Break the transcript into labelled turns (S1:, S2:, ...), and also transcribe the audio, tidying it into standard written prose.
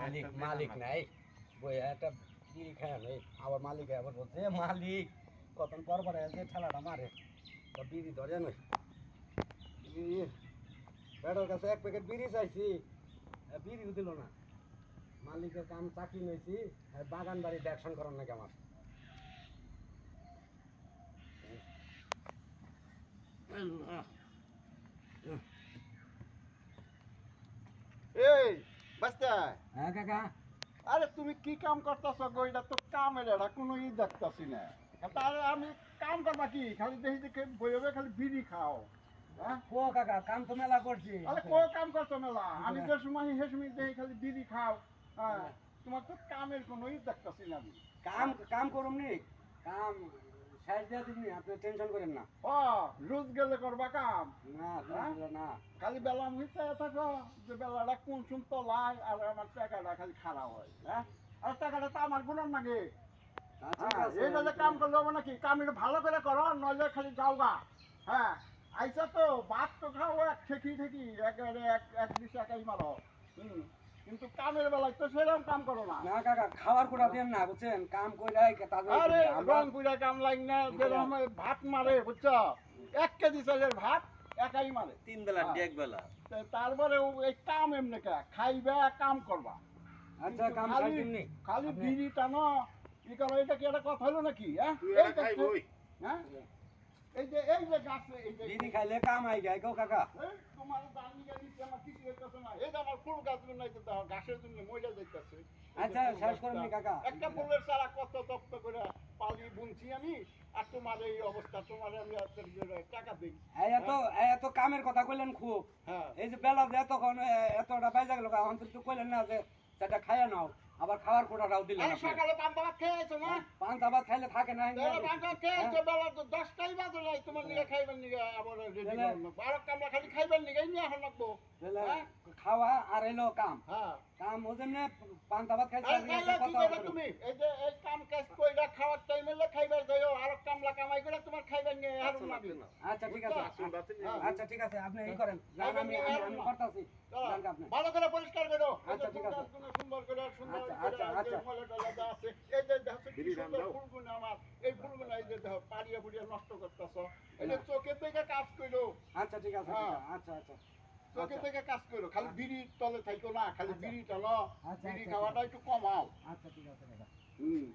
S1: মালিক মালিক নাই বই একটা বিড়ি খায় নেই আবার মালিক আবার বলছে মালিক কতক্ষণ পর পর যে ঠেলাটা মারে তা বিড়ি ধরে নই বিড়ি বেটার কাছে এক প্যাকেট বিড়ি চাইছি বিড়িও দিল না মালিকের কাম চাকরি নিয়েছি বাগান বাড়ি দেখশন করার নাকি আমার
S2: এই বাস্তা
S1: হ্যাঁ কাকা
S2: আরে তুমি কি কাম করতেছ গো এটা তো কামের এটা কোনো দেখতেছি না তাহলে আমি কাম করবা কি খালি দেখি দেখে বইবে খালি বিড়ি খাও হ্যাঁ
S1: ও কাকা কাম তো মেলা করছি
S2: আরে কো কাম করছো মেলা আমি যে সময় হে সময় দেখি খালি বিড়ি খাও হ্যাঁ তোমার তো কামের কোনো দেখতেছি না আমি
S1: কাম কাম করুন নি কাম সাইজ দিয়ে দিবনি আপনি টেনশন করেন না
S2: ও রোজ গেলে করবা কাম
S1: না না
S2: খালি বেলা মুহিতে থাকো যে বেলাটা কোন শুন তলায় আর আমার টাকাটা খালি খারাপ হয় হ্যাঁ আর টাকাটা তো আমার গুণার নাকি এই বেলে কাম করলে হবে নাকি কাম একটু ভালো করে করো নইলে খালি যাও গা হ্যাঁ আইসা তো ভাত তো খাও এক ঠেকি ঠেকি একেবারে এক বিশ একাই মারো কিন্তু কামের বেলায় তো সেরকম কাম করো না
S1: না কাকা খাবার কোটা দেন না বুঝছেন কাম কইরাই
S2: আরে রং পুরা কাম লাগ না যেরকম ভাত মারে বুঝছো 1 কেজি চালের ভাত একাই মারে
S3: 3 বেলা এক বেলা
S2: তারপরে এই কাম এমনি কে খাইবা কাম করবা
S1: আচ্ছা কাম
S2: খালি
S1: খাইছেন নি
S2: খালি বিড়ি টানো কি করো এটা কি একটা কথা হলো নাকি হ্যাঁ হ্যাঁ এই যে গাছ এই যে
S1: দিদি খাইলে কাম আই যায় গো কাকা
S2: এই তোমার দানি গানি আমার কিছু হইতাছে না এই যে আমার ফুল গাছগুলো নাই তো দাও ঘাসের জন্য মইরা যাইতাছে
S1: আচ্ছা শেষ করুন নি কাকা
S2: একটা ফুলের চারা কত তপ্ত করে পালি বুনছি আমি আর তোমার এই অবস্থা তোমার আমি টাকা দিই
S1: এত কামের কথা কইলেন খুব
S2: হ্যাঁ
S1: এই যে বেলা যে তখন এতটা বাইজা গেল এখন তো কইলেন না যে সেটা খাইয়া নাও আবার খাওয়ার কোটাটাও দিলেন
S2: আরে সকালে পান্তা ভাত খেয়ে আইছো না
S1: পান্তা ভাত খাইলে থাকে না
S2: পান্তা খেয়ে আইছো বেলা তো 10টাই বাজে নাই তোমার নিয়ে খাইবেন নিয়ে আবার রেডি করব আর কামরা খালি খাইবেন নিয়ে নিয়ে এখন লাগবো
S1: খাওয়া আর এলো কাম
S2: হ্যাঁ
S1: কাম ওদের না পান্তা ভাত খাইছে
S2: তুমি এই যে এই কাম কাজ কইরা খাওয়ার টাইমে খাইবার যাও আর কামলা কামাই করে তোমার খাইবেন নিয়ে আর লাগবে না
S1: আচ্ছা ঠিক আছে আচ্ছা ঠিক আছে আপনি এই করেন জান আমি করতেছি জান আপনি
S2: ভালো করে পরিষ্কার করো
S1: আচ্ছা ঠিক আছে
S2: সুন্দর করে সুন্দর
S1: আচ্ছা আচ্ছা
S2: ময়লা আছে এই যে দেখো কি সুন্দর ফুলগুলো আমার এই ফুলগুলো এই যে দেখো পাড়িয়া পুড়িয়া নষ্ট করতেছ এই যে চোখে থেকে কাজ করো
S1: আচ্ছা ঠিক আছে আচ্ছা আচ্ছা
S2: চোখে থেকে কাজ করো খালি বিড়ির তলে থাইকো না খালি বিড়ি টানো
S1: আচ্ছা
S2: বিড়ি খাওয়াটা একটু কমাও
S1: আচ্ছা ঠিক আছে দাদা
S2: হুম